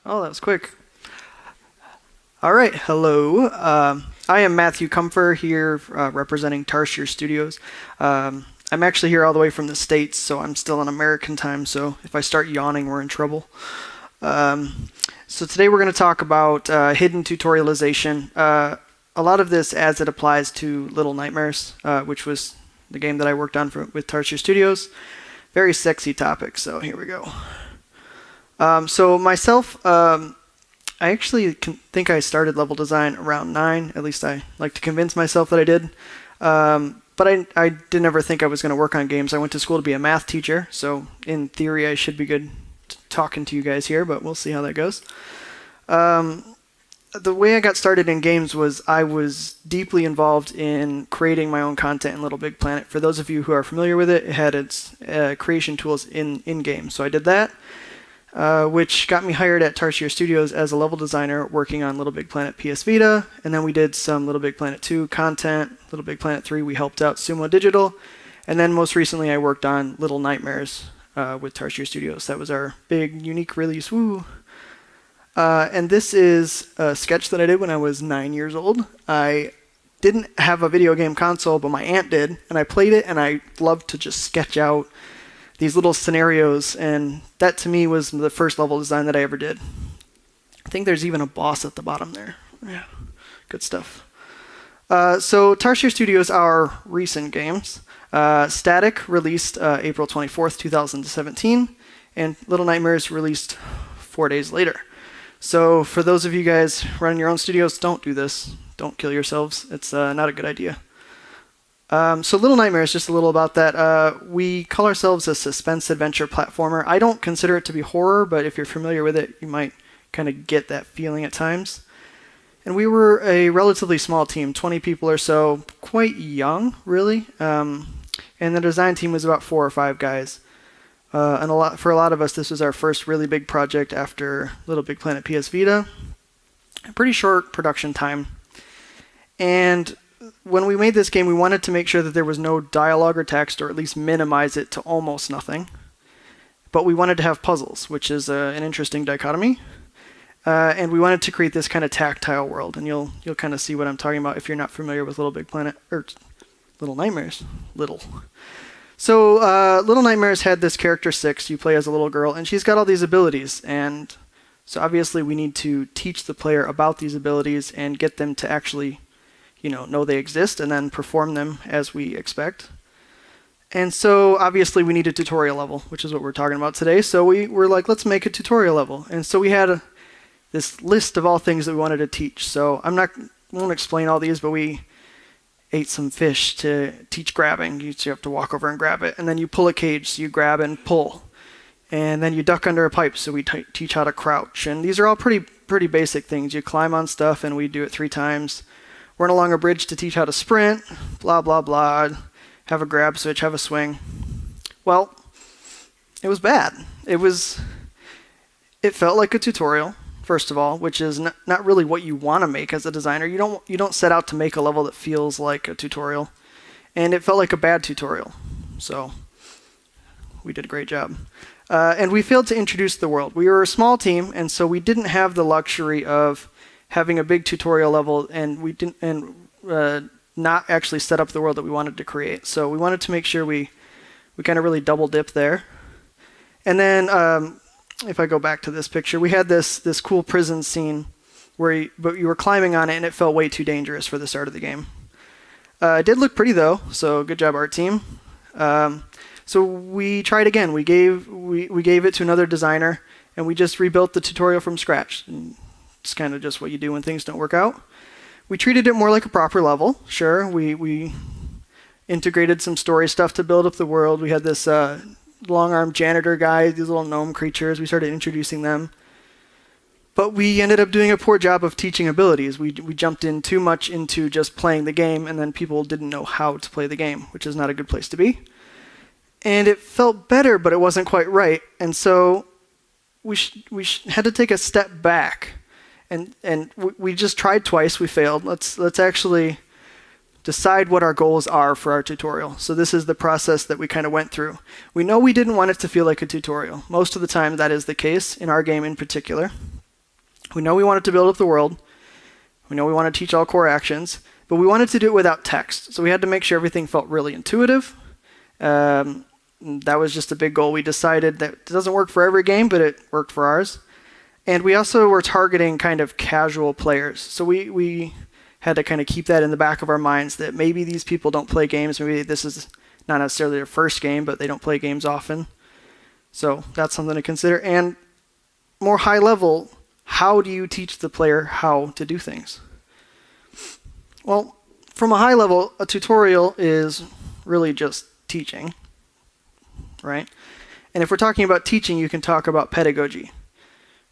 Oh, that was quick. All right, hello. I am Matthew Compher here representing Tarsier Studios. I'm actually here all the way from the States, so I'm still on American time, so if I start yawning, we're in trouble. So today we're going to talk about hidden tutorialization. A lot of this as it applies to Little Nightmares, which was the game that I worked on with Tarsier Studios. Very sexy topic, so here we go. So myself, I actually think I started level design around 9. At least I like to convince myself that I did. But I didn't ever think I was going to work on games. I went to school to be a math teacher, so in theory I should be good talking to you guys here, but we'll see how that goes. The way I got started in games was I was deeply involved in creating my own content in Little Big Planet. For those of you who are familiar with it, it had its creation tools in-game. So I did that, which got me hired at Tarsier Studios as a level designer working on Little Big Planet PS Vita, and then we did some Little Big Planet 2 content. Little Big Planet 3 we helped out Sumo Digital, and then most recently I worked on Little Nightmares with Tarsier Studios. That was our big unique release. Woo! And this is a sketch that I did when I was 9 years old. I didn't have a video game console, but my aunt did, and I played it, and I loved to just sketch out these little scenarios, and that to me was the first level design that I ever did. I think there's even a boss at the bottom there. Yeah, good stuff. So Tarsier Studios are recent games. Static released April 24th, 2017, and Little Nightmares released 4 days later. So for those of you guys running your own studios, don't do this. Don't kill yourselves. It's not a good idea. So Little Nightmares, just a little about that. We call ourselves a suspense adventure platformer. I don't consider it to be horror, but if you're familiar with it, you might kind of get that feeling at times. And we were a relatively small team, 20 people or so, quite young, really. And the design team was about 4 or 5 guys. And for a lot of us, this was our first really big project after Little Big Planet PS Vita. A pretty short production time. And when we made this game, we wanted to make sure that there was no dialogue or text, or at least minimize it to almost nothing. But we wanted to have puzzles, which is an interesting dichotomy. And we wanted to create this kind of tactile world. And you'll kind of see what I'm talking about if you're not familiar with Little Big Planet, or Little Nightmares. So Little Nightmares had this character 6. You play as a little girl, and she's got all these abilities. And so obviously we need to teach the player about these abilities and get them to actually know they exist and then perform them as we expect. And so obviously we need a tutorial level, which is what we're talking about today. So we were like, let's make a tutorial level. And so we had this list of all things that we wanted to teach. So won't explain all these, but we ate some fish to teach grabbing. You have to walk over and grab it. And then you pull a cage, so you grab and pull. And then you duck under a pipe, so we teach how to crouch. And these are all pretty basic things. You climb on stuff, and we do it 3 times. Run along a bridge to teach how to sprint, blah, blah, blah. Have a grab switch, have a swing. Well, it was bad. It felt like a tutorial, first of all, which is not really what you want to make as a designer. You don't set out to make a level that feels like a tutorial. And it felt like a bad tutorial. So we did a great job. And we failed to introduce the world. We were a small team, and so we didn't have the luxury of having a big tutorial level, and we didn't not actually set up the world that we wanted to create. So we wanted to make sure we kind of really double dip there. And then if I go back to this picture, we had this cool prison scene but you were climbing on it, and it felt way too dangerous for the start of the game. It did look pretty though, so good job, art team. So we tried again. We gave it to another designer, and we just rebuilt the tutorial from scratch. And it's kind of just what you do when things don't work out. We treated it more like a proper level. Sure, we integrated some story stuff to build up the world. We had this long-armed janitor guy, these little gnome creatures. We started introducing them. But we ended up doing a poor job of teaching abilities. We jumped in too much into just playing the game, and then people didn't know how to play the game, which is not a good place to be. And it felt better, but it wasn't quite right. And so we had to take a step back. And we just tried twice. We failed. Let's actually decide what our goals are for our tutorial. So this is the process that we kind of went through. We know we didn't want it to feel like a tutorial. Most of the time that is the case, in our game in particular. We know we wanted to build up the world. We know we want to teach all core actions, but we wanted to do it without text. So we had to make sure everything felt really intuitive. That was just a big goal. We decided that it doesn't work for every game, but it worked for ours. And we also were targeting kind of casual players. So we had to kind of keep that in the back of our minds that maybe these people don't play games. Maybe this is not necessarily their first game, but they don't play games often. So that's something to consider. And more high level, how do you teach the player how to do things? Well, from a high level, a tutorial is really just teaching, right? And if we're talking about teaching, you can talk about pedagogy,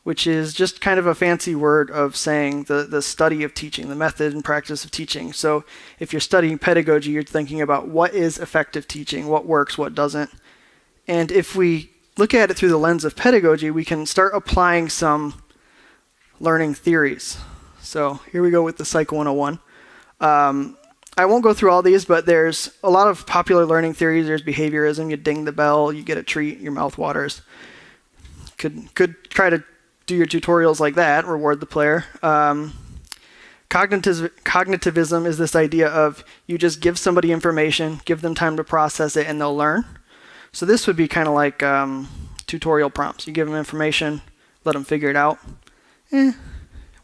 which is just kind of a fancy word of saying the study of teaching, the method and practice of teaching. So if you're studying pedagogy, you're thinking about what is effective teaching, what works, what doesn't. And if we look at it through the lens of pedagogy, we can start applying some learning theories. So here we go with the Psych 101. I won't go through all these, but there's a lot of popular learning theories. There's behaviorism. You ding the bell, you get a treat, your mouth waters. Could try to do your tutorials like that, reward the player. Cognitivism is this idea of you just give somebody information, give them time to process it, and they'll learn. So this would be kind of like tutorial prompts. You give them information, let them figure it out.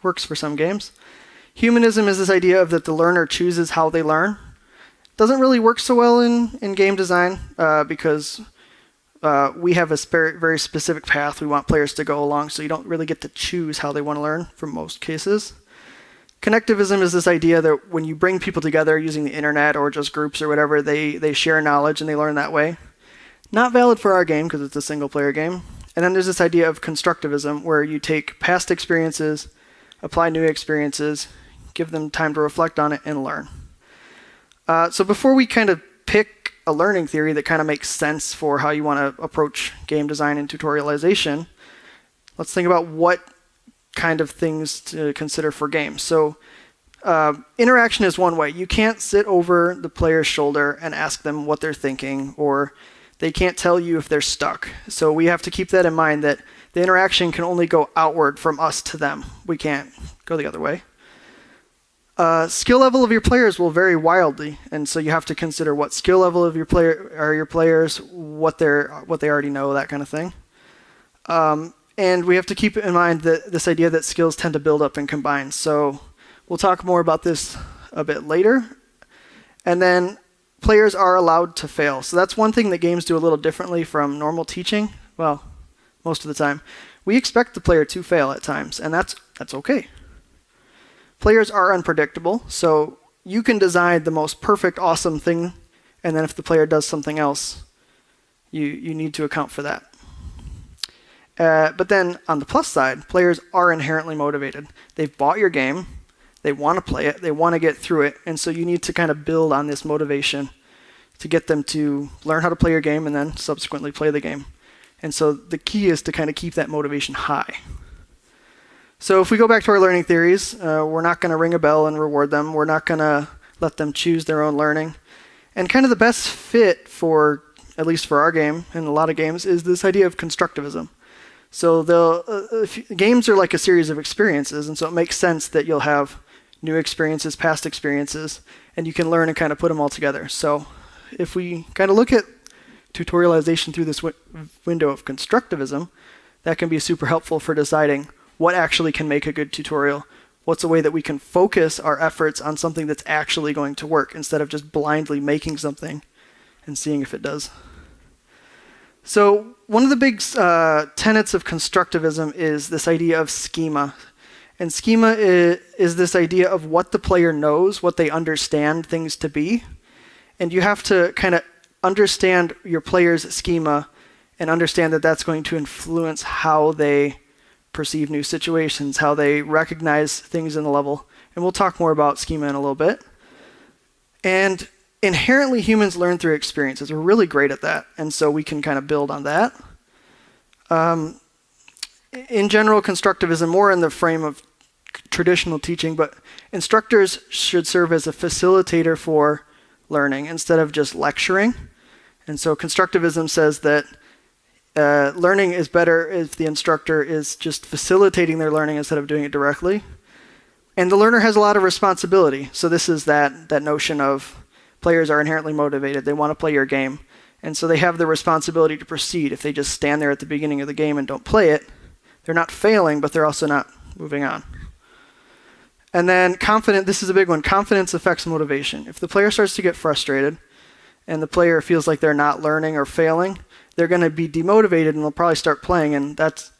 Works for some games. Humanism is this idea of that the learner chooses how they learn. Doesn't really work so well in game design because we have a very specific path we want players to go along, so you don't really get to choose how they want to learn for most cases. Connectivism is this idea that when you bring people together using the internet or just groups or whatever, they share knowledge and they learn that way. Not valid for our game because it's a single-player game. And then there's this idea of constructivism where you take past experiences, apply new experiences, give them time to reflect on it, and learn. So before we kind of pick a learning theory that kind of makes sense for how you want to approach game design and tutorialization, let's think about what kind of things to consider for games. So interaction is one way. You can't sit over the player's shoulder and ask them what they're thinking, or they can't tell you if they're stuck. So we have to keep that in mind, that the interaction can only go outward from us to them. We can't go the other way. Skill level of your players will vary wildly, and so you have to consider what skill level of your players, what they already know, that kind of thing. And we have to keep in mind that this idea that skills tend to build up and combine. So we'll talk more about this a bit later. And then players are allowed to fail. So that's one thing that games do a little differently from normal teaching. Well, most of the time. We expect the player to fail at times, and that's okay. Players are unpredictable, so you can design the most perfect, awesome thing, and then if the player does something else, you need to account for that. But then on the plus side, players are inherently motivated. They've bought your game, they want to play it, they want to get through it, and so you need to kind of build on this motivation to get them to learn how to play your game and then subsequently play the game. And so the key is to kind of keep that motivation high. So if we go back to our learning theories, we're not going to ring a bell and reward them. We're not going to let them choose their own learning. And kind of the best fit for, at least for our game and a lot of games, is this idea of constructivism. So games are like a series of experiences, and so it makes sense that you'll have new experiences, past experiences, and you can learn and kind of put them all together. So if we kind of look at tutorialization through this window of constructivism, that can be super helpful for deciding what actually can make a good tutorial. What's a way that we can focus our efforts on something that's actually going to work instead of just blindly making something and seeing if it does. So one of the big tenets of constructivism is this idea of schema. And schema is this idea of what the player knows, what they understand things to be. And you have to kind of understand your player's schema and understand that that's going to influence how they perceive new situations, how they recognize things in the level. And we'll talk more about schema in a little bit. And inherently, humans learn through experiences. We're really great at that. And so we can kind of build on that. In general, constructivism, more in the frame of traditional teaching, but instructors should serve as a facilitator for learning instead of just lecturing. And so constructivism says that Learning is better if the instructor is just facilitating their learning instead of doing it directly. And the learner has a lot of responsibility. So this is that notion of players are inherently motivated. They want to play your game. And so they have the responsibility to proceed. If they just stand there at the beginning of the game and don't play it, they're not failing, but they're also not moving on. And then this is a big one. Confidence affects motivation. If the player starts to get frustrated and the player feels like they're not learning or failing, they're going to be demotivated and they'll probably start playing. And that's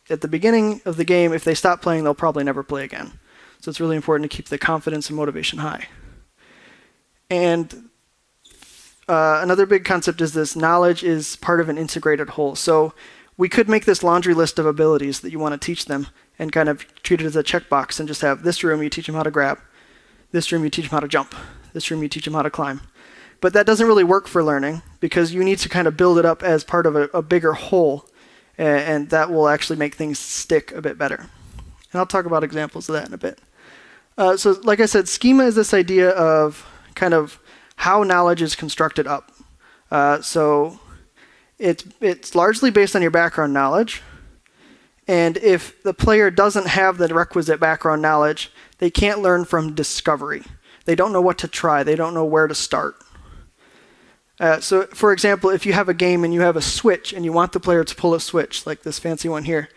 at the beginning of the game. If they stop playing, they'll probably never play again. So it's really important to keep the confidence and motivation high. And another big concept is this: knowledge is part of an integrated whole. So we could make this laundry list of abilities that you want to teach them and kind of treat it as a checkbox and just have this room you teach them how to grab, this room you teach them how to jump, this room you teach them how to climb. But that doesn't really work for learning because you need to kind of build it up as part of a bigger whole, and that will actually make things stick a bit better. And I'll talk about examples of that in a bit. So like I said, schema is this idea of kind of how knowledge is constructed up. So it's largely based on your background knowledge. And if the player doesn't have the requisite background knowledge, they can't learn from discovery. They don't know what to try. They don't know where to start. So for example, if you have a game and you have a switch and you want the player to pull a switch, like this fancy one here,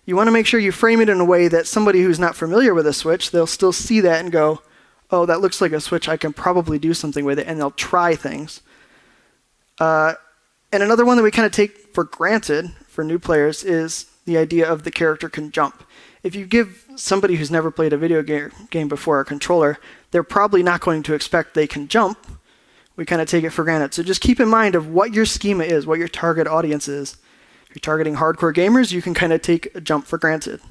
you want to make sure you frame it in a way that somebody who's not familiar with a switch, they'll still see that and go, oh, that looks like a switch. I can probably do something with it. And they'll try things. And another one that we kind of take for granted for new players is the idea of the character can jump. If you give somebody who's never played a video game before a controller, they're probably not going to expect they can jump. We kind of take it for granted. So just keep in mind of what your schema is, what your target audience is. If you're targeting hardcore gamers, you can kind of take a jump for granted.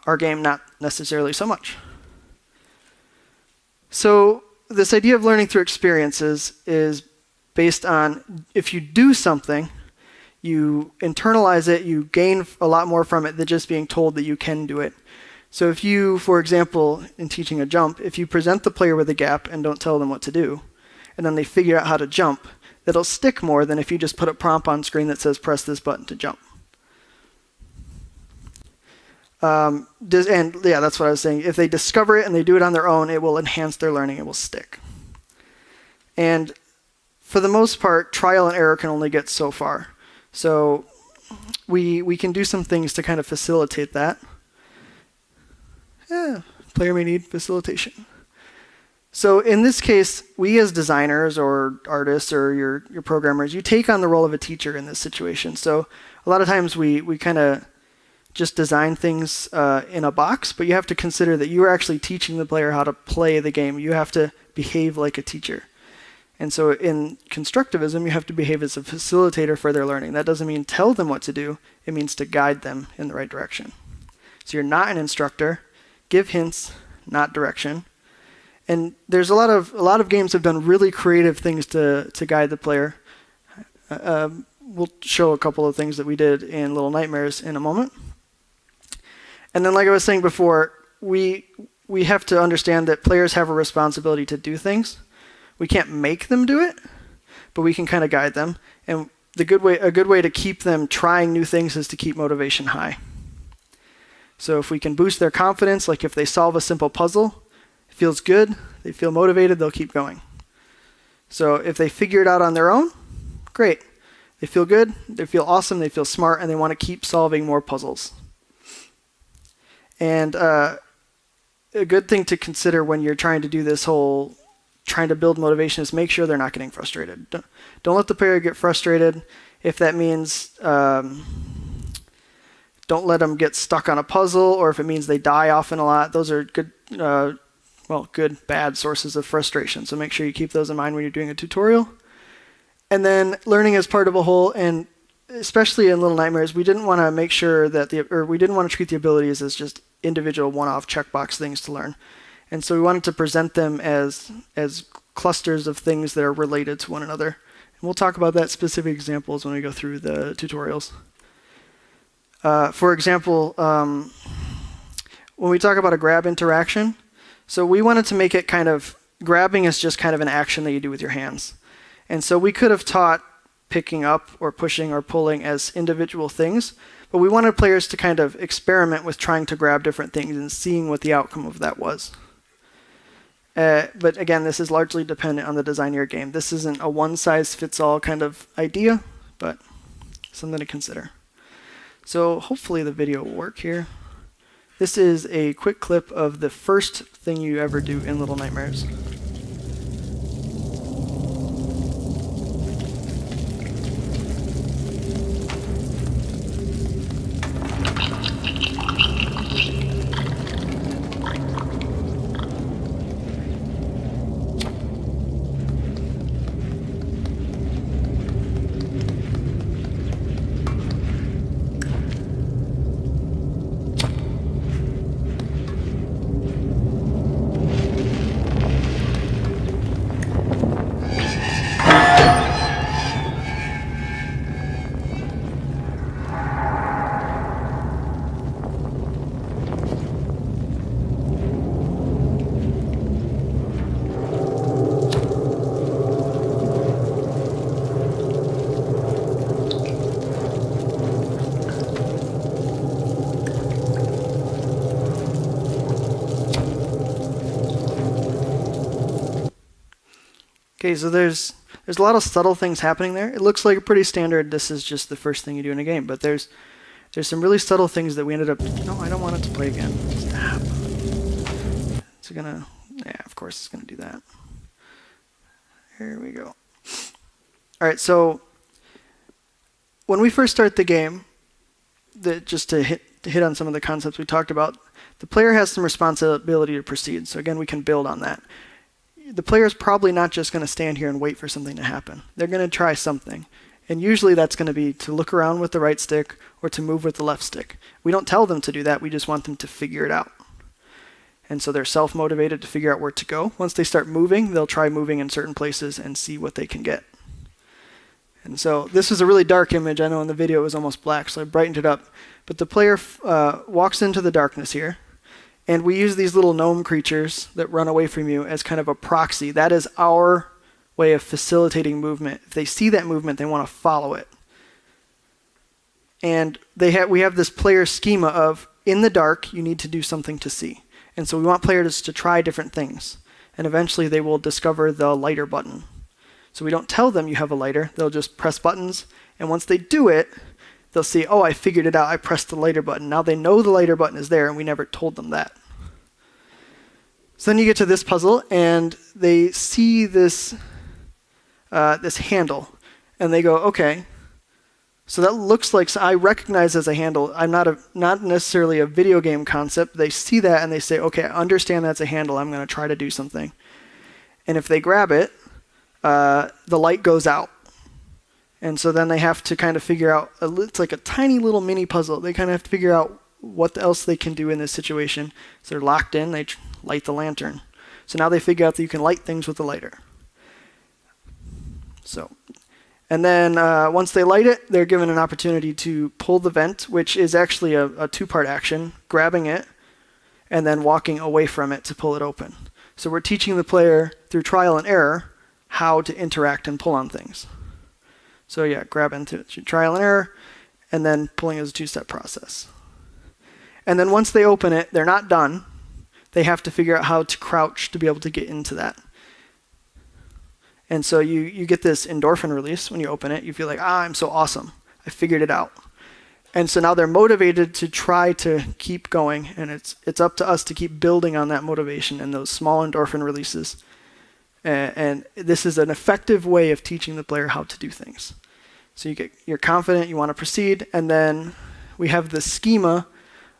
Our game, not necessarily so much. So this idea of learning through experiences is based on if you do something, you internalize it, you gain a lot more from it than just being told that you can do it. So if you, for example, in teaching a jump, if you present the player with a gap and don't tell them what to do, and then they figure out how to jump, that'll stick more than if you just put a prompt on screen that says press this button to jump. And yeah, that's what I was saying. If they discover it and they do it on their own, it will enhance their learning. It will stick. And for the most part, trial and error can only get so far. So we can do some things to kind of facilitate that. Player may need facilitation. So in this case, we as designers or artists or your programmers, you take on the role of a teacher in this situation. So a lot of times we kind of just design things in a box, but you have to consider that you are actually teaching the player how to play the game. You have to behave like a teacher. And so in constructivism, you have to behave as a facilitator for their learning. That doesn't mean tell them what to do. It means to guide them in the right direction. So you're not an instructor. Give hints, not direction. And there's a lot of games have done really creative things to guide the player. We'll show a couple of things that we did in Little Nightmares in a moment. And then, like I was saying before, we have to understand that players have a responsibility to do things. We can't make them do it, but we can kind of guide them. And a good way to keep them trying new things is to keep motivation high. So if we can boost their confidence, like if they solve a simple puzzle, it feels good, they feel motivated, they'll keep going. So if they figure it out on their own, great. They feel good, they feel awesome, they feel smart, and they want to keep solving more puzzles. And a good thing to consider when you're trying to do this whole trying to build motivation is make sure they're not getting frustrated. Don't let the player get frustrated. If that means don't let them get stuck on a puzzle, or if it means they die often a lot, those are good, bad sources of frustration. So make sure you keep those in mind when you're doing a tutorial. And then learning as part of a whole, and especially in Little Nightmares, we didn't want to make sure that we didn't want to treat the abilities as just individual one-off checkbox things to learn. And so we wanted to present them as clusters of things that are related to one another. And we'll talk about that specific examples when we go through the tutorials. For example, when we talk about a grab interaction, so we wanted to make it kind of, grabbing is just kind of an action that you do with your hands. And so we could have taught picking up or pushing or pulling as individual things, but we wanted players to kind of experiment with trying to grab different things and seeing what the outcome of that was. But again, this is largely dependent on the design of your game. This isn't a one-size-fits-all kind of idea, but something to consider. So hopefully the video will work here. This is a quick clip of the first thing you ever do in Little Nightmares. Okay, so there's a lot of subtle things happening there. It looks like a pretty standard, this is just the first thing you do in a game, but there's some really subtle things that we ended up... No, I don't want it to play again. Stop. It's gonna... Yeah, of course it's gonna do that. Here we go. Alright, so when we first start the game, just to hit on some of the concepts we talked about, the player has some responsibility to proceed. So again, we can build on that. The player is probably not just going to stand here and wait for something to happen. They're going to try something. And usually that's going to be to look around with the right stick or to move with the left stick. We don't tell them to do that. We just want them to figure it out. And so they're self-motivated to figure out where to go. Once they start moving, they'll try moving in certain places and see what they can get. And so this is a really dark image. I know in the video it was almost black, so I brightened it up. But the player walks into the darkness here. And we use these little gnome creatures that run away from you as kind of a proxy. That is our way of facilitating movement. If they see that movement, they want to follow it. And we have this player schema of, in the dark, you need to do something to see. And so we want players to try different things. And eventually they will discover the lighter button. So we don't tell them you have a lighter. They'll just press buttons. And once they do it, they'll see, oh, I figured it out. I pressed the lighter button. Now they know the lighter button is there, and we never told them that. So then you get to this puzzle, and they see this handle, and they go, okay, so that looks like, so I recognize as a handle. I'm not necessarily a video game concept. They see that, and they say, okay, I understand that's a handle. I'm going to try to do something. And if they grab it, the light goes out. And so then they have to kind of figure out, it's like a tiny little mini puzzle. They kind of have to figure out what else they can do in this situation. So they're locked in, they light the lantern. So now they figure out that you can light things with a lighter. So, and then once they light it, they're given an opportunity to pull the vent, which is actually a two-part action, grabbing it and then walking away from it to pull it open. So we're teaching the player through trial and error how to interact and pull on things. So yeah, grab into it, trial and error, and then pulling is a two-step process. And then once they open it, they're not done. They have to figure out how to crouch to be able to get into that. And so you get this endorphin release when you open it. You feel like, I'm so awesome. I figured it out. And so now they're motivated to try to keep going, and it's up to us to keep building on that motivation and those small endorphin releases. And this is an effective way of teaching the player how to do things. So you're confident, you want to proceed, and then we have the schema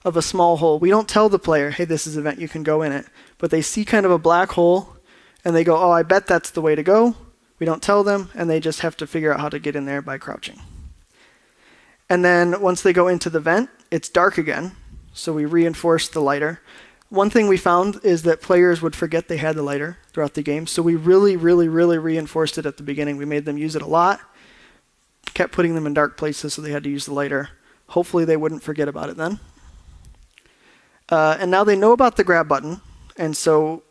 of a small hole. We don't tell the player, hey, this is an event, you can go in it. But they see kind of a black hole, and they go, oh, I bet that's the way to go. We don't tell them, and they just have to figure out how to get in there by crouching. And then once they go into the vent, it's dark again, so we reinforce the lighter. One thing we found is that players would forget they had the lighter throughout the game, so we really, really, really reinforced it at the beginning. We made them use it a lot, kept putting them in dark places so they had to use the lighter. Hopefully they wouldn't forget about it then. And now they know about the grab button, and so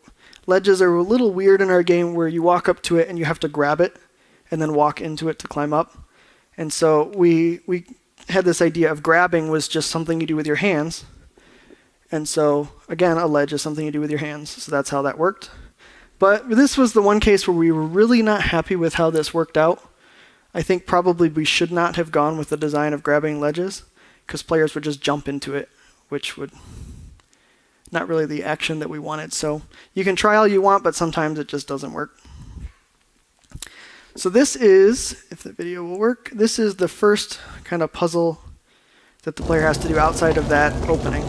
ledges are a little weird in our game where you walk up to it and you have to grab it and then walk into it to climb up. And so we had this idea of grabbing was just something you do with your hands. And so, again, a ledge is something you do with your hands. So that's how that worked. But this was the one case where we were really not happy with how this worked out. I think probably we should not have gone with the design of grabbing ledges, because players would just jump into it, which would not really the action that we wanted. So you can try all you want, but sometimes it just doesn't work. So this is, if the video will work, this is the first kind of puzzle that the player has to do outside of that opening.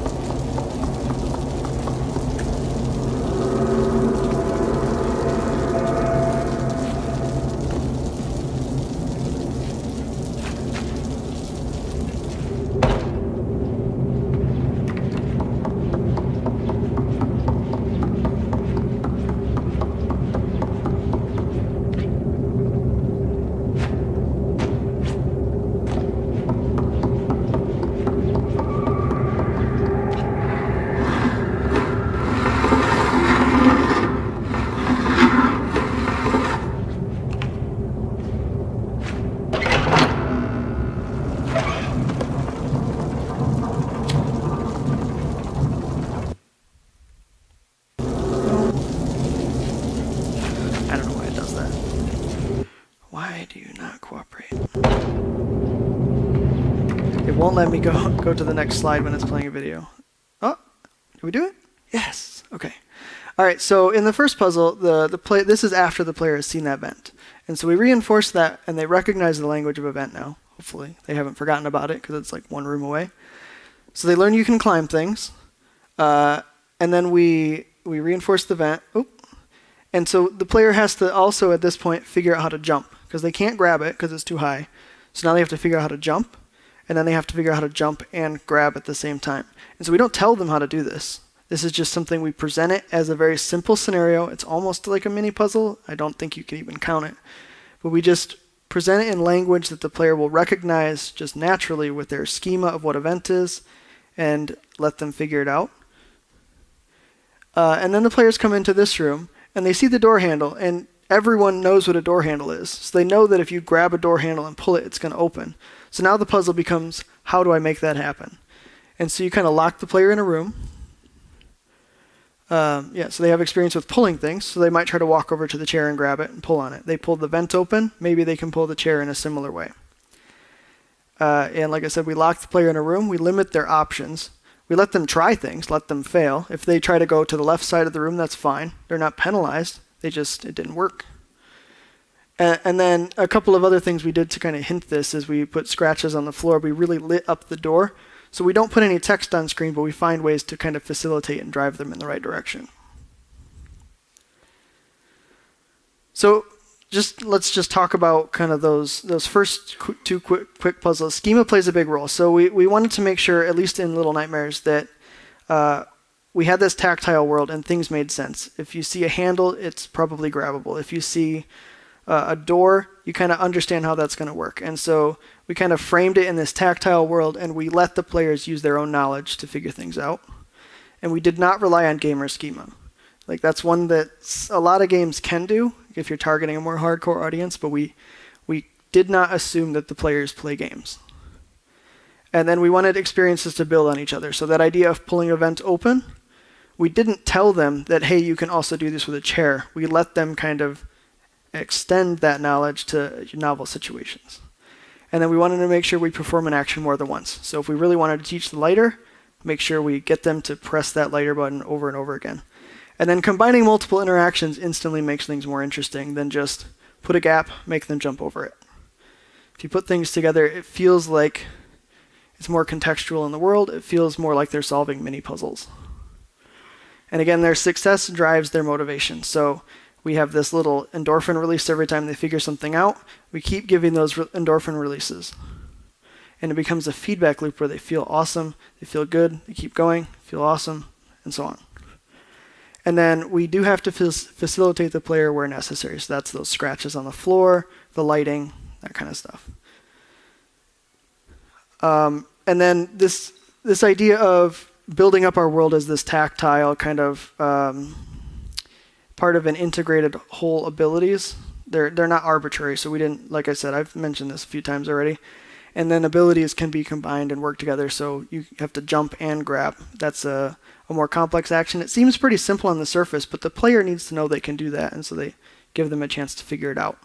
Won't let me go to the next slide when it's playing a video. Oh, did we do it? Yes. Okay. All right. So in the first puzzle, this is after the player has seen that vent, and so we reinforce that, and they recognize the language of a vent now. Hopefully, they haven't forgotten about it because it's like one room away. So they learn you can climb things, and then we reinforce the vent. Oh, and so the player has to also at this point figure out how to jump because they can't grab it because it's too high. So now they have to figure out how to jump. And then they have to figure out how to jump and grab at the same time. And so we don't tell them how to do this. This is just something we present it as a very simple scenario. It's almost like a mini puzzle. I don't think you can even count it. But we just present it in language that the player will recognize just naturally with their schema of what event is and let them figure it out. And then the players come into this room and they see the door handle, and everyone knows what a door handle is. So they know that if you grab a door handle and pull it, it's going to open. So now the puzzle becomes, how do I make that happen? And so you kind of lock the player in a room. So they have experience with pulling things, so they might try to walk over to the chair and grab it and pull on it. They pull the vent open, maybe they can pull the chair in a similar way. And like I said, we lock the player in a room, we limit their options. We let them try things, let them fail. If they try to go to the left side of the room, that's fine. They're not penalized, it didn't work. And then a couple of other things we did to kind of hint this is we put scratches on the floor. We really lit up the door. So we don't put any text on screen, but we find ways to kind of facilitate and drive them in the right direction. So let's just talk about kind of those first two quick puzzles. Schema plays a big role. So we wanted to make sure, at least in Little Nightmares, that we had this tactile world and things made sense. If you see a handle, it's probably grabbable. If you see a door, you kind of understand how that's going to work. And so we kind of framed it in this tactile world, and we let the players use their own knowledge to figure things out. And we did not rely on gamer schema. Like, that's one that a lot of games can do if you're targeting a more hardcore audience, but we did not assume that the players play games. And then we wanted experiences to build on each other. So that idea of pulling a vent open, we didn't tell them that, hey, you can also do this with a chair. We let them kind of extend that knowledge to novel situations. And then we wanted to make sure we perform an action more than once. So if we really wanted to teach the lighter, make sure we get them to press that lighter button over and over again. And then combining multiple interactions instantly makes things more interesting than just put a gap, make them jump over it. If you put things together, it feels like it's more contextual in the world. It feels more like they're solving mini puzzles. And again, their success drives their motivation. So we have this little endorphin release every time they figure something out. We keep giving those endorphin releases. And it becomes a feedback loop where they feel awesome, they feel good, they keep going, feel awesome, and so on. And then we do have to facilitate the player where necessary. So that's those scratches on the floor, the lighting, that kind of stuff. And then this idea of building up our world as this tactile kind of part of an integrated whole abilities they're not arbitrary. So we didn't, like I said, I've mentioned this a few times already. And then abilities can be combined and work together. So you have to jump and grab. That's a more complex action. It seems pretty simple on the surface, but the player needs to know they can do that, and so they give them a chance to figure it out.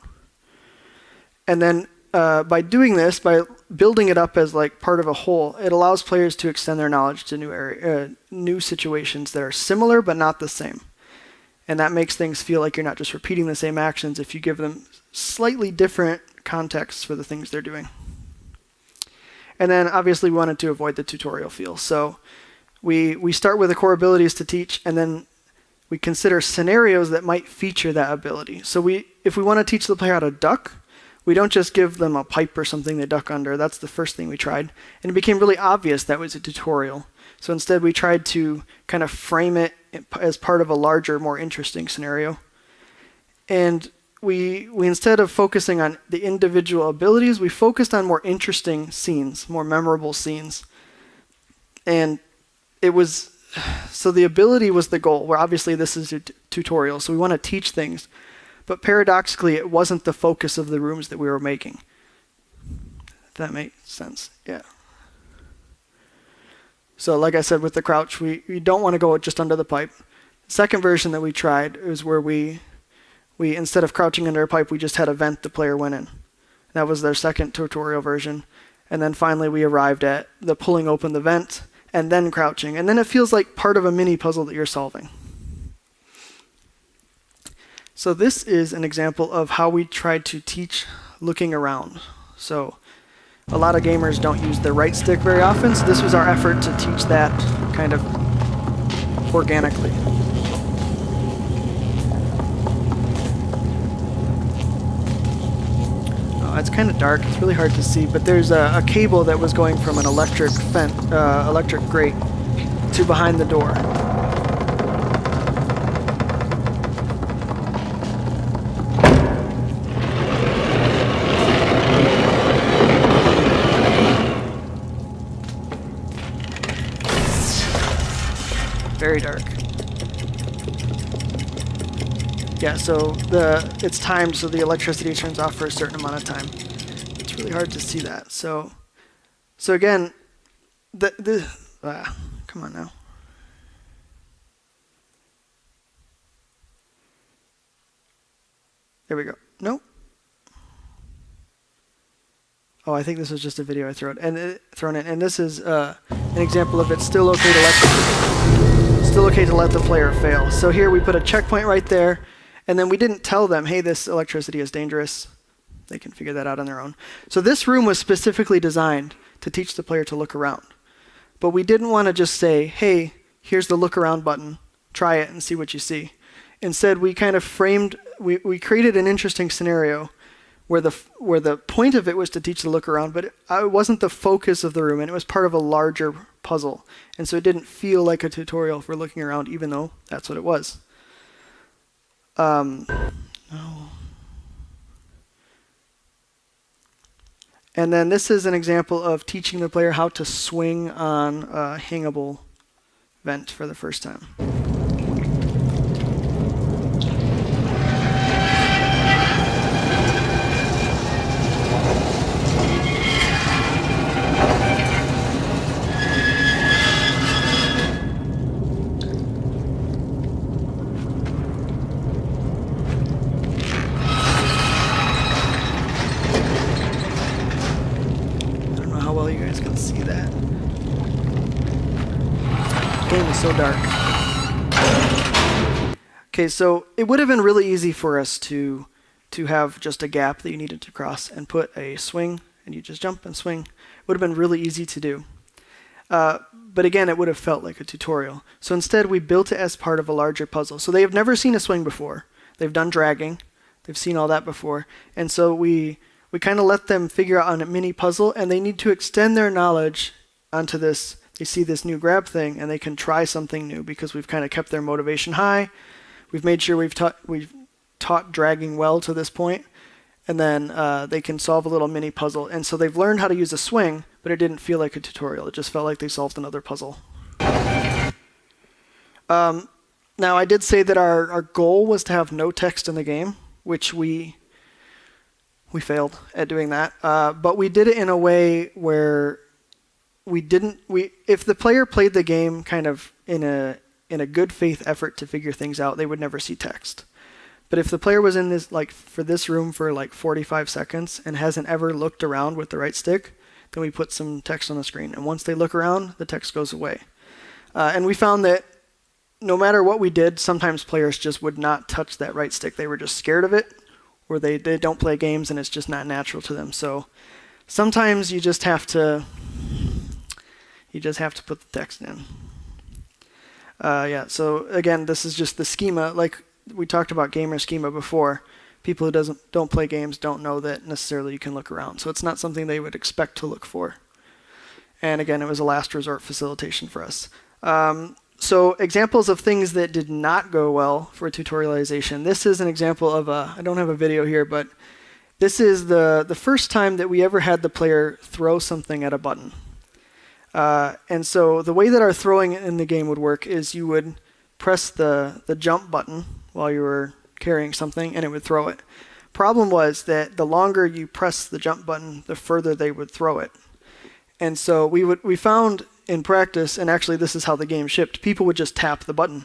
And then by doing this, by building it up as like part of a whole, it allows players to extend their knowledge to new situations that are similar but not the same. And that makes things feel like you're not just repeating the same actions if you give them slightly different contexts for the things they're doing. And then obviously we wanted to avoid the tutorial feel. So we start with the core abilities to teach, and then we consider scenarios that might feature that ability. So if we want to teach the player how to duck, we don't just give them a pipe or something they duck under. That's the first thing we tried. And it became really obvious that was a tutorial. So instead we tried to kind of frame it as part of a larger, more interesting scenario. And we instead of focusing on the individual abilities, we focused on more interesting scenes, more memorable scenes. And so the ability was the goal, where obviously this is a tutorial, so we want to teach things. But paradoxically, it wasn't the focus of the rooms that we were making. If that makes sense, yeah. So like I said with the crouch, we don't want to go just under the pipe. The second version that we tried was where we instead of crouching under a pipe, we just had a vent the player went in. That was their second tutorial version. And then finally we arrived at the pulling open the vent and then crouching. And then it feels like part of a mini puzzle that you're solving. So this is an example of how we tried to teach looking around. So a lot of gamers don't use their right stick very often, so this was our effort to teach that kind of organically. Oh, it's kind of dark, it's really hard to see, but there's a cable that was going from an electric grate to behind the door. Very dark. Yeah, so it's timed so the electricity turns off for a certain amount of time. It's really hard to see that. So again, come on now. There we go. Nope. Oh, I think this was just a video I thrown in, and this is an example of it's still okay to let the player fail. So here we put a checkpoint right there, and then we didn't tell them, hey, this electricity is dangerous. They can figure that out on their own. So this room was specifically designed to teach the player to look around. But we didn't want to just say, hey, here's the look around button, try it and see what you see. Instead, we kind of we created an interesting scenario where the point of it was to teach the look around, but it wasn't the focus of the room, and it was part of a larger puzzle. And so it didn't feel like a tutorial for looking around, even though that's what it was. No. And then this is an example of teaching the player how to swing on a hangable vent for the first time. So dark. Okay, so it would have been really easy for us to have just a gap that you needed to cross and put a swing, and you just jump and swing. It would have been really easy to do. But again, it would have felt like a tutorial. So instead, we built it as part of a larger puzzle. So they have never seen a swing before. They've done dragging. They've seen all that before. And so we kind of let them figure out on a mini puzzle, and they need to extend their knowledge onto this. They see this new grab thing, and they can try something new because we've kind of kept their motivation high. We've made sure we've taught dragging well to this point, and then they can solve a little mini puzzle. And so they've learned how to use a swing, but it didn't feel like a tutorial. It just felt like they solved another puzzle. Now, I did say that our goal was to have no text in the game, which we We failed at doing that, but we did it in a way where if the player played the game kind of in a good faith effort to figure things out, they would never see text. But if the player was in this room for like 45 seconds and hasn't ever looked around with the right stick, then we put some text on the screen. And once they look around, the text goes away. And we found that no matter what we did, sometimes players just would not touch that right stick. They were just scared of it, or they don't play games and it's just not natural to them. So sometimes you just have to put the text in. So again, this is just the schema. Like we talked about gamer schema before. People who don't play games don't know that necessarily you can look around. So it's not something they would expect to look for. And again, it was a last resort facilitation for us. So examples of things that did not go well for tutorialization. This is an example of I don't have a video here, but this is the first time that we ever had the player throw something at a button. And so the way that our throwing in the game would work is you would press the jump button while you were carrying something, and it would throw it. Problem was that the longer you press the jump button, the further they would throw it. And so we found in practice, and actually this is how the game shipped, people would just tap the button,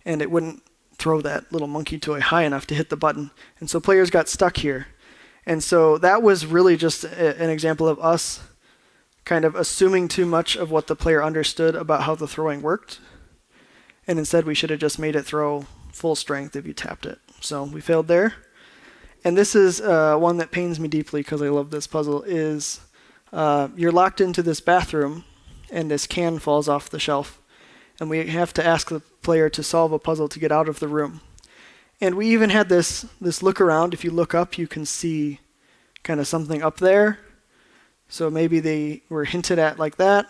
and it wouldn't throw that little monkey toy high enough to hit the button. And so players got stuck here. And so that was really just an example of us kind of assuming too much of what the player understood about how the throwing worked. And instead we should have just made it throw full strength if you tapped it. So we failed there. And this is one that pains me deeply because I love this puzzle, is you're locked into this bathroom and this can falls off the shelf. And we have to ask the player to solve a puzzle to get out of the room. And we even had this look around. If you look up, you can see kind of something up there. So maybe they were hinted at like that.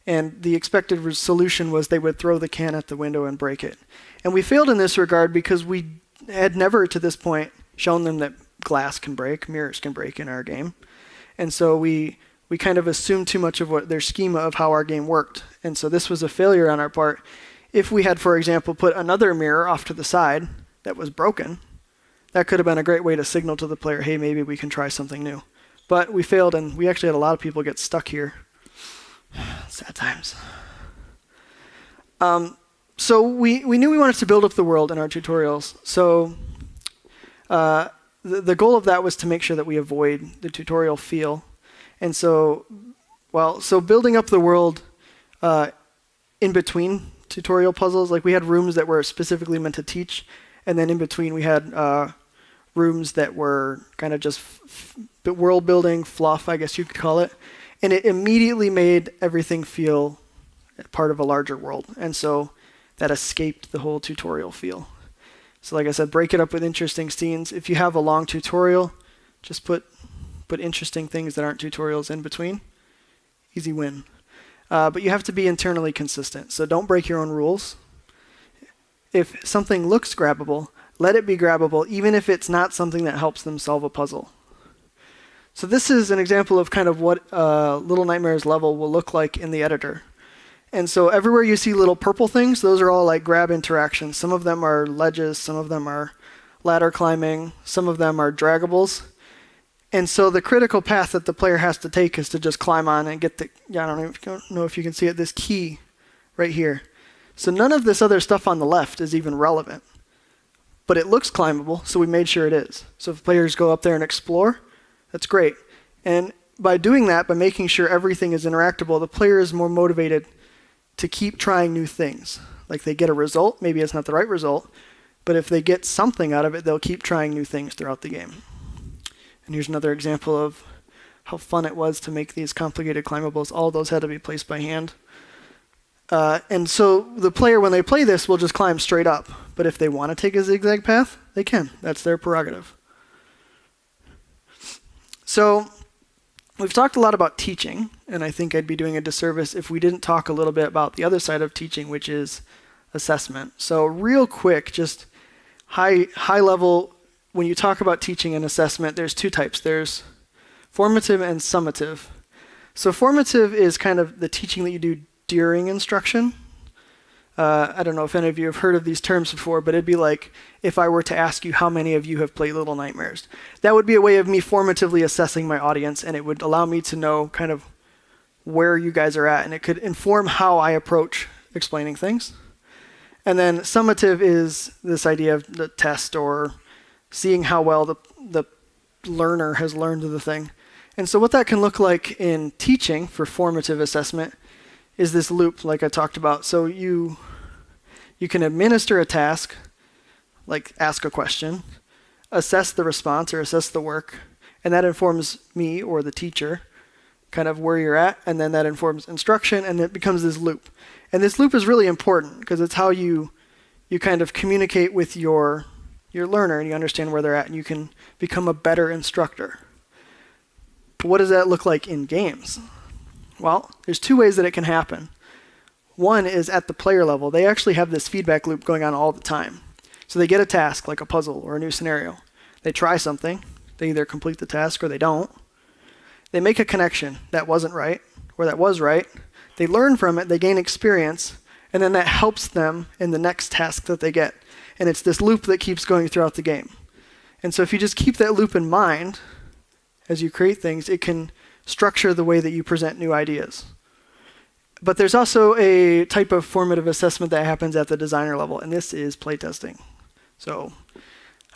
And the expected solution was they would throw the can at the window and break it. And we failed in this regard because we had never to this point shown them that glass can break, mirrors can break in our game. And so we kind of assumed too much of what their schema of how our game worked. And so this was a failure on our part. If we had, for example, put another mirror off to the side that was broken, that could have been a great way to signal to the player, hey, maybe we can try something new. But we failed, and we actually had a lot of people get stuck here. Sad times. So we knew we wanted to build up the world in our tutorials. So the goal of that was to make sure that we avoid the tutorial feel. And so building up the world in between tutorial puzzles, like we had rooms that were specifically meant to teach, and then in between we had rooms that were kind of just world building fluff, I guess you could call it. And it immediately made everything feel part of a larger world. And so that escaped the whole tutorial feel. So like I said, break it up with interesting scenes. If you have a long tutorial, just put interesting things that aren't tutorials in between. Easy win. But you have to be internally consistent. So don't break your own rules. If something looks grabbable, let it be grabbable, even if it's not something that helps them solve a puzzle. So this is an example of kind of what Little Nightmares level will look like in the editor. And so everywhere you see little purple things, those are all like grab interactions. Some of them are ledges, some of them are ladder climbing, some of them are draggables. And so the critical path that the player has to take is to just climb on and get I don't know if you can see it, this key right here. So none of this other stuff on the left is even relevant. But it looks climbable, so we made sure it is. So if players go up there and explore, that's great. And by doing that, by making sure everything is interactable, the player is more motivated to keep trying new things. Like they get a result, maybe it's not the right result, but if they get something out of it, they'll keep trying new things throughout the game. And here's another example of how fun it was to make these complicated climbables. All those had to be placed by hand. And so the player, when they play this, will just climb straight up. But if they want to take a zigzag path, they can. That's their prerogative. So we've talked a lot about teaching, and I think I'd be doing a disservice if we didn't talk a little bit about the other side of teaching, which is assessment. So real quick, just high level, when you talk about teaching and assessment, there's two types. There's formative and summative. So formative is kind of the teaching that you do during instruction. I don't know if any of you have heard of these terms before, but it'd be like if I were to ask you how many of you have played Little Nightmares. That would be a way of me formatively assessing my audience, and it would allow me to know kind of where you guys are at, and it could inform how I approach explaining things. And then summative is this idea of the test or seeing how well the learner has learned the thing. And so what that can look like in teaching for formative assessment is this loop like I talked about. So you can administer a task, like ask a question, assess the response or assess the work, and that informs me or the teacher kind of where you're at, and then that informs instruction, and it becomes this loop. And this loop is really important because it's how you kind of communicate with your learner and you understand where they're at and you can become a better instructor. But what does that look like in games? Well, there's two ways that it can happen. One is at the player level. They actually have this feedback loop going on all the time. So they get a task like a puzzle or a new scenario. They try something. They either complete the task or they don't. They make a connection that wasn't right or that was right. They learn from it, they gain experience, and then that helps them in the next task that they get. And it's this loop that keeps going throughout the game. And so if you just keep that loop in mind as you create things, it can structure the way that you present new ideas. But there's also a type of formative assessment that happens at the designer level, and this is playtesting. So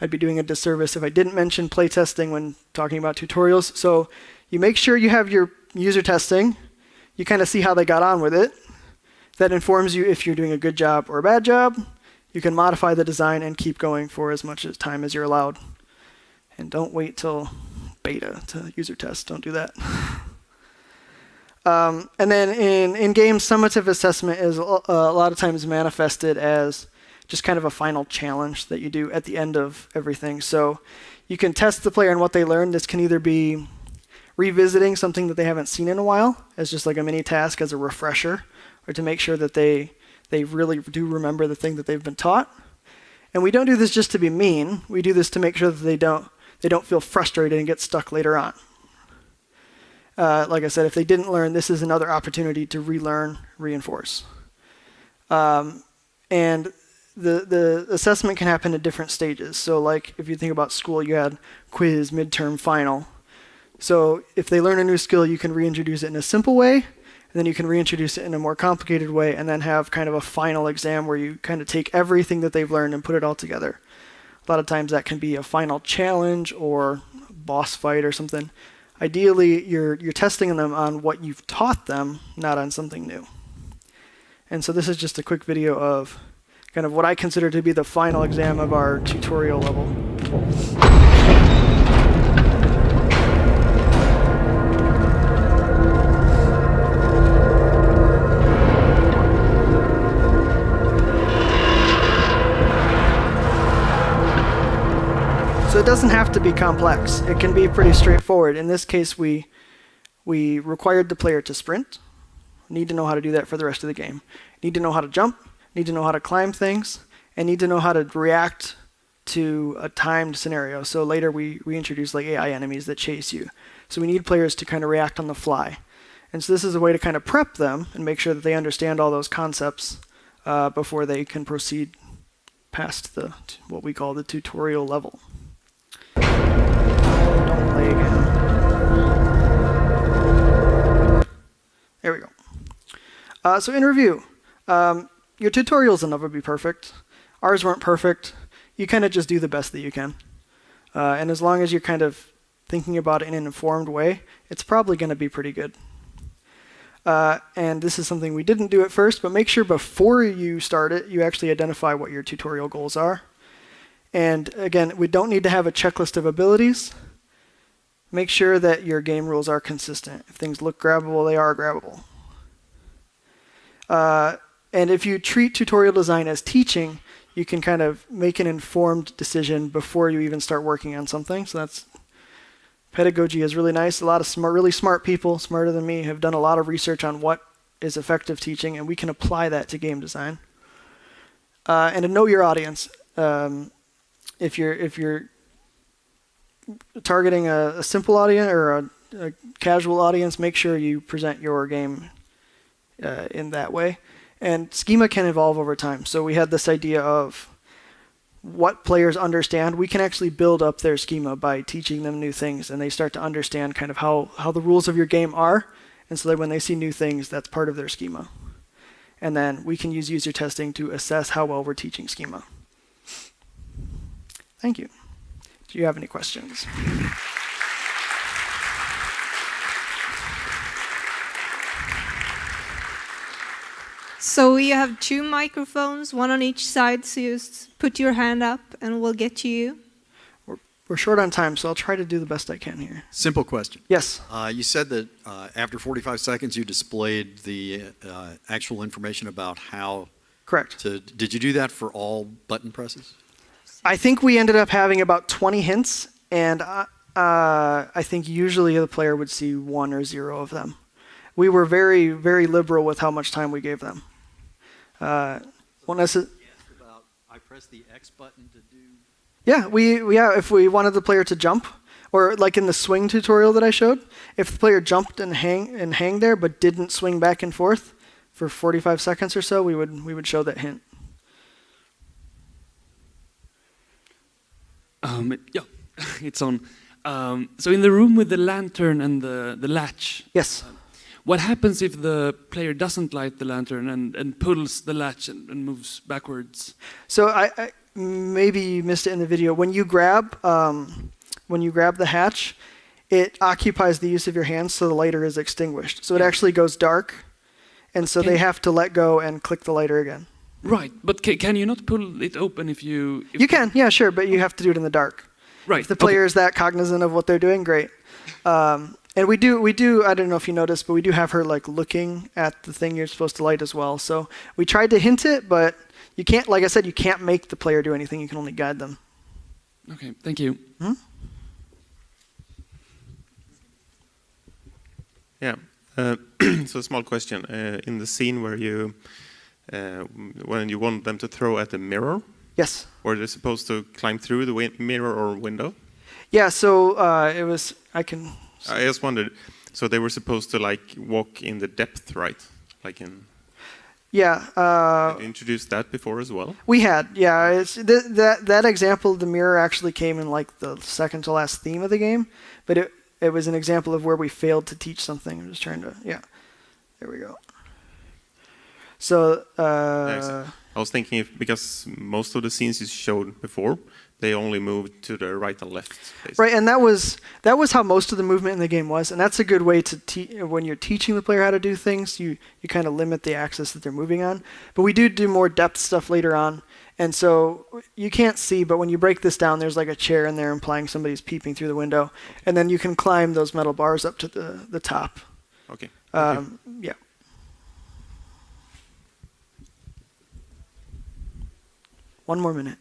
I'd be doing a disservice if I didn't mention playtesting when talking about tutorials. So you make sure you have your user testing. You kind of see how they got on with it. That informs you if you're doing a good job or a bad job. You can modify the design and keep going for as much time as you're allowed. And don't wait till beta to user test. Don't do that. And then in games, summative assessment is a lot of times manifested as just kind of a final challenge that you do at the end of everything. So you can test the player on what they learned. This can either be revisiting something that they haven't seen in a while as just like a mini task as a refresher, or to make sure that they really do remember the thing that they've been taught. And we don't do this just to be mean. We do this to make sure that they don't feel frustrated and get stuck later on. Like I said, if they didn't learn, this is another opportunity to relearn, reinforce. And the assessment can happen at different stages. So like if you think about school, you had quiz, midterm, final. So if they learn a new skill, you can reintroduce it in a simple way, and then you can reintroduce it in a more complicated way, and then have kind of a final exam where you kind of take everything that they've learned and put it all together. A lot of times that can be a final challenge or boss fight or something. Ideally, you're testing them on what you've taught them, not on something new. And so this is just a quick video of kind of what I consider to be the final exam of our tutorial level. So it doesn't have to be complex. It can be pretty straightforward. In this case, we required the player to sprint. Need to know how to do that for the rest of the game. Need to know how to jump. Need to know how to climb things. And need to know how to react to a timed scenario. So later we introduce like AI enemies that chase you. So we need players to kind of react on the fly. And so this is a way to kind of prep them and make sure that they understand all those concepts before they can proceed past what we call the tutorial level. Don't play again. There we go. So in review, your tutorials will never be perfect. Ours weren't perfect. You kind of just do the best that you can. And as long as you're kind of thinking about it in an informed way, it's probably going to be pretty good. And this is something we didn't do at first, but make sure before you start it, you actually identify what your tutorial goals are. And again, we don't need to have a checklist of abilities. Make sure that your game rules are consistent. If things look grabbable, they are grabbable. And if you treat tutorial design as teaching, you can kind of make an informed decision before you even start working on something. So pedagogy is really nice. A lot of really smart people, smarter than me, have done a lot of research on what is effective teaching, and we can apply that to game design. And to know your audience. If you're targeting a simple audience or a casual audience, make sure you present your game in that way. And schema can evolve over time. So we had this idea of what players understand. We can actually build up their schema by teaching them new things, and they start to understand kind of how the rules of your game are. And so that when they see new things, that's part of their schema. And then we can use user testing to assess how well we're teaching schema. Thank you. Do you have any questions? So we have 2 microphones, 1 on each side, so you just put your hand up and we'll get to you. We're short on time, so I'll try to do the best I can here. Simple question. Yes. You said that after 45 seconds you displayed the actual information about how Correct. Did you do that for all button presses? I think we ended up having about 20 hints, and I think usually the player would see 1 or 0 of them. We were very, very liberal with how much time we gave them. I pressed the X button to do... Yeah, if we wanted the player to jump, or like in the swing tutorial that I showed, if the player jumped and hang there but didn't swing back and forth for 45 seconds or so, we would show that hint. Yeah, it's on. So in the room with the lantern and the latch. Yes. What happens if the player doesn't light the lantern and pulls the latch and moves backwards? So I maybe you missed it in the video. When you grab the hatch, it occupies the use of your hands, so the lighter is extinguished. So it actually goes dark, and so they have to let go and click the lighter again. Right, but can you not pull it open if you... You can, yeah, sure, but you have to do it in the dark. Right. If the player is that cognizant of what they're doing, great. And we do. I don't know if you noticed, but we do have her like looking at the thing you're supposed to light as well. So we tried to hint it, but you can't. Like I said, you can't make the player do anything. You can only guide them. Okay, thank you. Hmm? Yeah. So a small question. In the scene where you, when you want them to throw at the mirror, Yes. were they supposed to climb through the mirror or window? Yeah. So it was. I just wondered. So they were supposed to like walk in the depth, right? Like in. Yeah. Had you introduced that before as well? We had. Yeah. It's that example of the mirror actually came in like the second to last theme of the game, but it was an example of where we failed to teach something. I'm just trying to. Yeah. There we go. So. I was thinking because most of the scenes you showed before, they only moved to the right and left. Basically. Right, and that was how most of the movement in the game was, and that's a good way to when you're teaching the player how to do things, you kind of limit the axis that they're moving on. But we do more depth stuff later on, and so you can't see, but when you break this down, there's like a chair in there implying somebody's peeping through the window, and then you can climb those metal bars up to the top. Okay. Yeah. One more minute.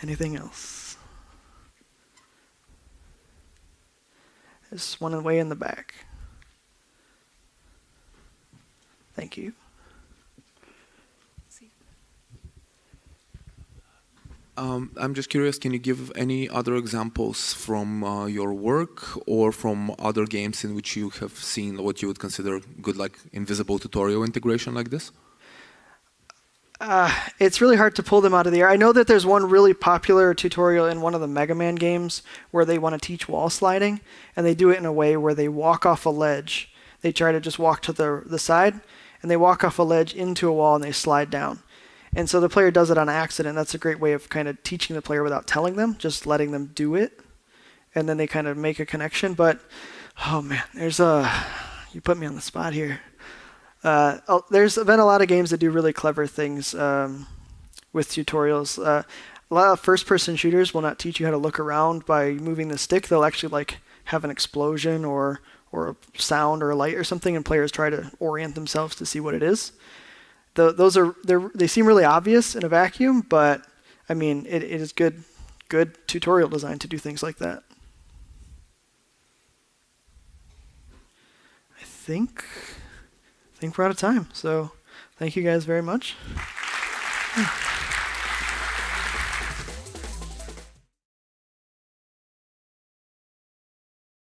Anything else? There's one way in the back. Thank you. I'm just curious, can you give any other examples from your work or from other games in which you have seen what you would consider good, like invisible tutorial integration like this? It's really hard to pull them out of the air. I know that there's one really popular tutorial in one of the Mega Man games where they want to teach wall sliding, and they do it in a way where they walk off a ledge. They try to just walk to the side, and they walk off a ledge into a wall, and they slide down. And so the player does it on accident. That's a great way of kind of teaching the player without telling them, just letting them do it, and then they kind of make a connection. But, oh man, you put me on the spot here. There's been a lot of games that do really clever things with tutorials. A lot of first-person shooters will not teach you how to look around by moving the stick. They'll actually like have an explosion or a sound or a light or something, and players try to orient themselves to see what it is. They seem really obvious in a vacuum, but I mean it is good tutorial design to do things like that. I think we're out of time, so thank you guys very much.